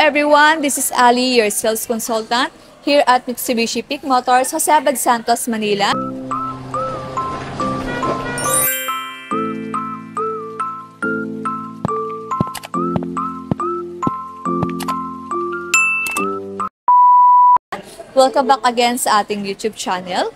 everyone, this is Ali, your sales consultant here at Mitsubishi Peak Motors, Jose Abad Santos, Manila. Welcome back again sa ating YouTube channel.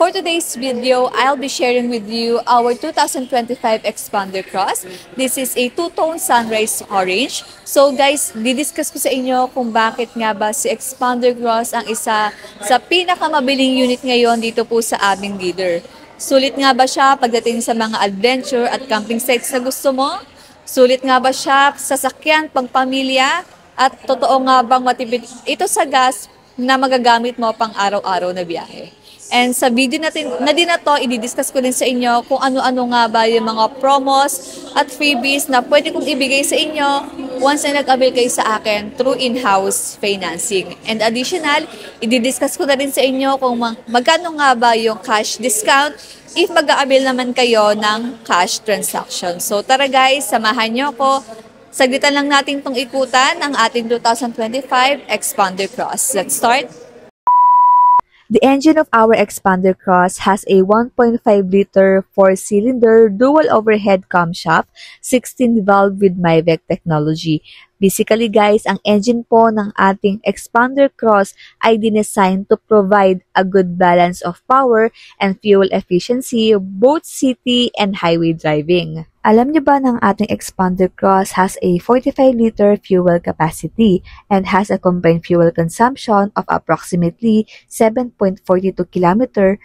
For today's video, I'll be sharing with you our 2025 Xpander Cross. This is a two-tone sunrise orange. So guys, didiscuss ko sa inyo kung bakit nga ba si Xpander Cross ang isa sa pinakamabiling unit ngayon dito po sa aming dealer. Sulit nga ba siya pagdating sa mga adventure at camping sites na gusto mo? Sulit nga ba siya sa sasakyan, pangpamilya? At totoo nga bang matipid ito sa gas na magagamit mo pang araw-araw na biyahe? And sa video natin na din na to, i-discuss ko din sa inyo kung ano-ano nga ba yung mga promos at freebies na pwede kong ibigay sa inyo once na nag-avail kayo sa akin through in-house financing. And additional, i-discuss ko na din sa inyo kung magkano nga ba yung cash discount if mag-avail naman kayo ng cash transaction. So tara guys, samahan nyo ko. Saglitan lang natin itong ikutan ang ating 2025 Xpander Cross. Let's start! The engine of our Xpander Cross has a 1.5-liter 4-cylinder dual overhead camshaft, 16-valve with MIVEC technology. Basically guys, ang engine po ng ating Xpander Cross ay dinesign to provide a good balance of power and fuel efficiency both city and highway driving. Alam niyo ba ng ating Xpander Cross has a 45-liter fuel capacity and has a combined fuel consumption of approximately 7.42 km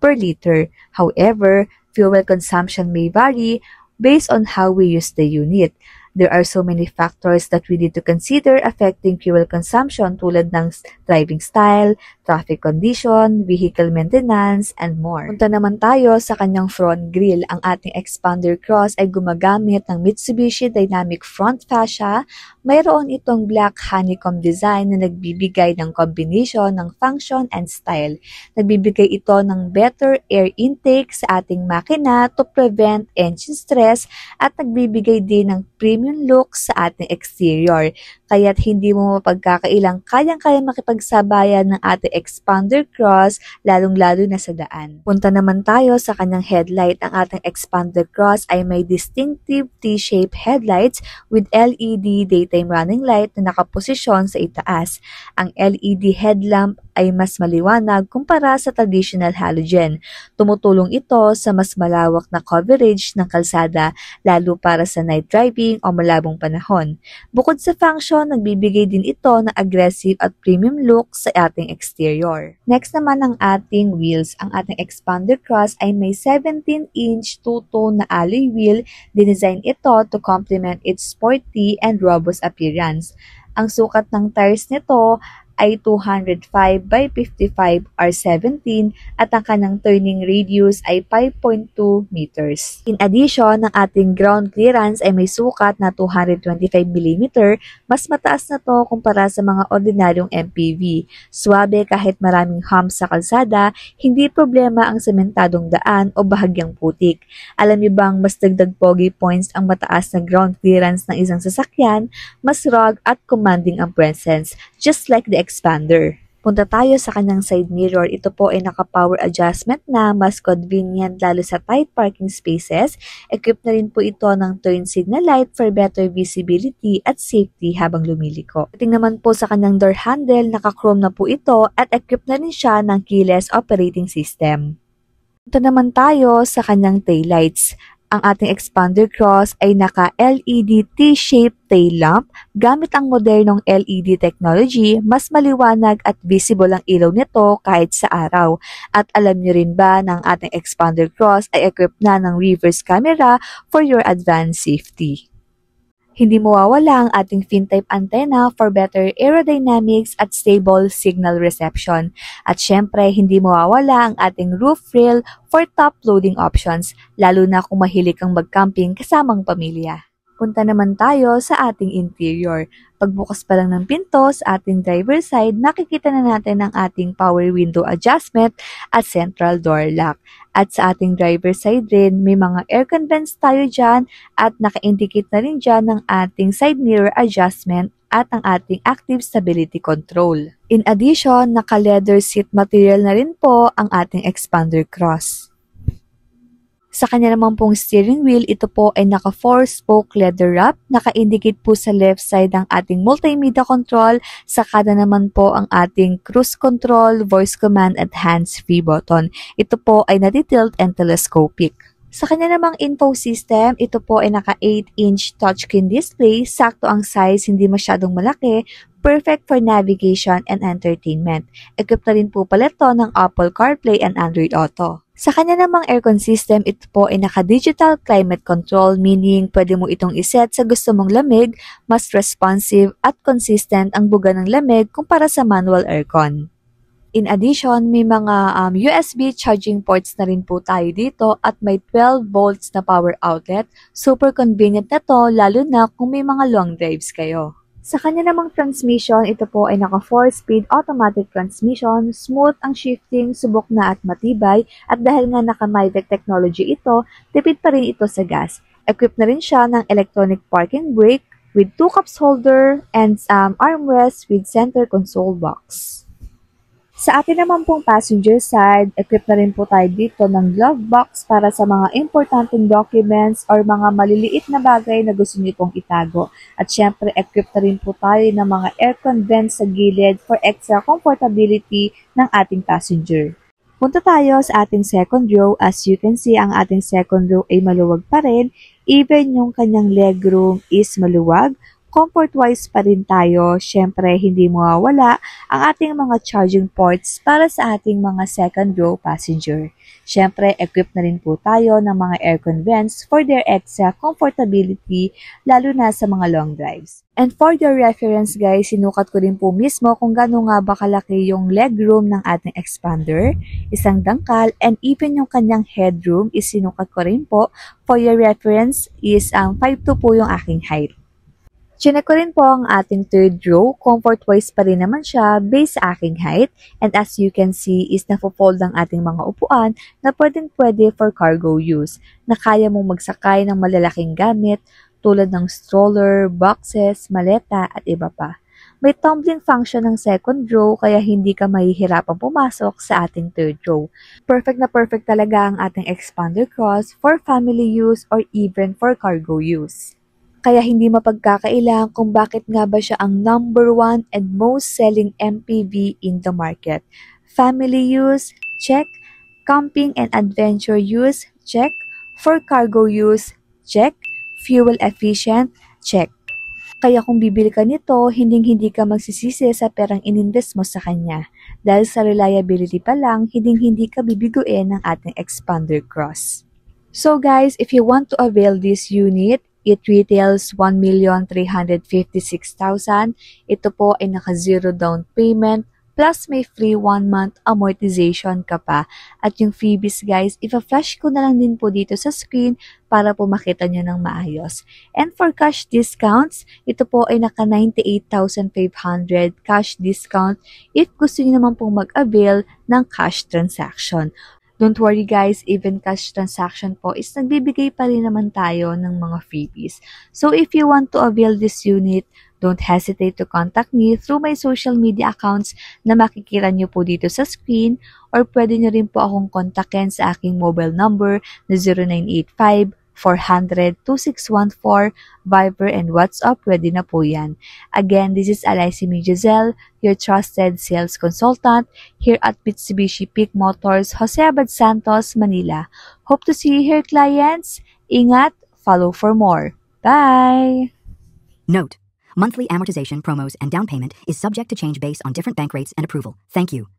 per liter. However, fuel consumption may vary based on how we use the unit. There are so many factors that we need to consider affecting fuel consumption tulad ng driving style, traffic condition, vehicle maintenance, and more. Punta naman tayo sa kanyang front grille. Ang ating Xpander Cross ay gumagamit ng Mitsubishi Dynamic Front Fascia. Mayroon itong black honeycomb design na nagbibigay ng combination ng function and style. Nagbibigay ito ng better air intake sa ating makina to prevent engine stress at nagbibigay din ng premium look sa ating exterior. Kaya't hindi mo mapagkakailang kayang-kaya makipagsabayan ng ating Xpander Cross, lalong-lalo na sa daan. Punta naman tayo sa kanyang headlight. Ang ating Xpander Cross ay may distinctive T-shaped headlights with LED daytime running light na nakaposisyon sa itaas. Ang LED headlamp ay mas maliwanag kumpara sa traditional halogen. Tumutulong ito sa mas malawak na coverage ng kalsada, lalo para sa night driving o malabong panahon. Bukod sa function, nagbibigay din ito ng aggressive at premium look sa ating exterior. Next naman ang ating wheels. Ang ating Xpander Cross ay may 17-inch two-tone na alloy wheel. Dinesign ito to complement its sporty and robust appearance. Ang sukat ng tires nito ay 205 by 55 R17 at ang kanang turning radius ay 5.2 meters. In addition, ang ating ground clearance ay may sukat na 225 mm, mas mataas na to kumpara sa mga ordinaryong MPV. Suwabe kahit maraming humps sa kalsada, hindi problema ang sementadong daan o bahagyang putik. Alam niyo bang mas dagdag pogi points ang mataas na ground clearance ng isang sasakyan, mas rugged at commanding ang presence, just like the Xpander. Punta tayo sa kanyang side mirror. Ito po ay naka-power adjustment na mas convenient lalo sa tight parking spaces. Equipped na rin po ito ng turn signal light for better visibility at safety habang lumiliko. Tingnan naman po sa kanyang door handle, naka-chrome na po ito at equipped na rin siya ng keyless operating system. Punta naman tayo sa kanyang taillights. Ang ating Xpander Cross ay naka-LED T-shaped tail lamp. Gamit ang modernong LED technology, mas maliwanag at visible ang ilaw nito kahit sa araw. At alam niyo rin ba na ang ating Xpander Cross ay equipped na ng reverse camera for your advanced safety. Hindi mawawala ang ating fin-type antenna for better aerodynamics at stable signal reception. At syempre, hindi mawawala ang ating roof rail for top loading options, lalo na kung mahilig kang mag-camping kasamang pamilya. Punta naman tayo sa ating interior. Pagbukas pa lang ng pinto sa ating driver side, nakikita na natin ang ating power window adjustment at central door lock. At sa ating driver side rin, may mga aircon vents tayo dyan at naka-indicate na rin dyan ng ating side mirror adjustment at ang ating active stability control. In addition, naka-leather seat material na rin po ang ating expander cross. Sa kanya naman pong steering wheel, ito po ay naka 4-spoke leather wrap. Naka-indicate po sa left side ang ating multimedia control. Sa kanan naman po ang ating cruise control, voice command at hands-free button. Ito po ay natitilt and telescopic. Sa kanya namang info system, ito po ay naka 8-inch touchscreen display. Sakto ang size, hindi masyadong malaki. Perfect for navigation and entertainment. Equipped na rin po pala ito ng Apple CarPlay and Android Auto. Sa kanya namang aircon system, ito po ay naka-digital climate control, meaning pwede mo itong iset sa gusto mong lamig, mas responsive at consistent ang buga ng lamig kumpara sa manual aircon. In addition, may mga USB charging ports na rin po tayo dito at may 12 volts na power outlet. Super convenient na to, lalo na kung may mga long drives kayo. Sa kanya namang transmission, ito po ay naka 4-speed automatic transmission, smooth ang shifting, subok na at matibay, at dahil nga naka MyVec technology ito, tipid pa rin ito sa gas. Equipped na rin siya ng electronic parking brake with 2 cups holder and armrest with center console box. Sa atin naman pong passenger side, equipped na rin po tayo dito ng glove box para sa mga importanteng documents or mga maliliit na bagay na gusto niyo pong itago. At syempre, equipped na rin po tayo ng mga aircon vents sa gilid for extra comfortability ng ating passenger. Punta tayo sa ating second row. As you can see, ang ating second row ay maluwag pa rin. Even yung kanyang legroom is maluwag. Comfort-wise pa rin tayo, syempre hindi mawawala ang ating mga charging ports para sa ating mga second row passenger. Syempre, equipped na rin po tayo ng mga aircon vents for their extra comfortability, lalo na sa mga long drives. And for your reference guys, sinukat ko rin po mismo kung gaano nga ba kalaki yung legroom ng ating expander, isang dangkal, and even yung kanyang headroom is sinukat ko rin po. For your reference is 5'2" po yung aking height. Chinek ko rin po ang ating third row. Comfort-wise pa rin naman siya based sa aking height. And as you can see is nafofold ang ating mga upuan na pwedeng-pwede for cargo use. Na kaya mong magsakay ng malalaking gamit tulad ng stroller, boxes, maleta at iba pa. May tumbling function ng second row kaya hindi ka mahihirapang pumasok sa ating third row. Perfect na perfect talaga ang ating expander cross for family use or even for cargo use. Kaya hindi mapagkakailang kung bakit nga ba siya ang number 1 and most selling MPV in the market. Family use, check. Camping and adventure use, check. For cargo use, check. Fuel efficient, check. Kaya kung bibili ka nito, hindi ka magsisisi sa perang ininvest mo sa kanya. Dahil sa reliability pa lang, hindi ka bibiguin ng ating expander cross. So guys, if you want to avail this unit, it retails 1,356,000. Ito po ay naka-zero down payment plus may free 1 month amortization ka pa. At yung freebies guys, ipa-flash ko na lang din po dito sa screen para po makita nyo ng maayos. And for cash discounts, ito po ay naka 98,500 cash discount if gusto nyo naman pong mag-avail ng cash transaction. Don't worry guys, even cash transaction po is nagbibigay pa rin naman tayo ng mga freebies. So if you want to avail this unit, don't hesitate to contact me through my social media accounts na makikita nyo po dito sa screen, or pwede nyo rin po akong kontakin sa aking mobile number na 0985-400-2614, Viber and WhatsApp, pwede na po yan. Again, this is Alaisi Giselle, your trusted sales consultant here at Mitsubishi Peak Motors, Jose Abad Santos, Manila. Hope to see you here, clients. Ingat, follow for more. Bye! Note: monthly amortization, promos, and down payment is subject to change based on different bank rates and approval. Thank you.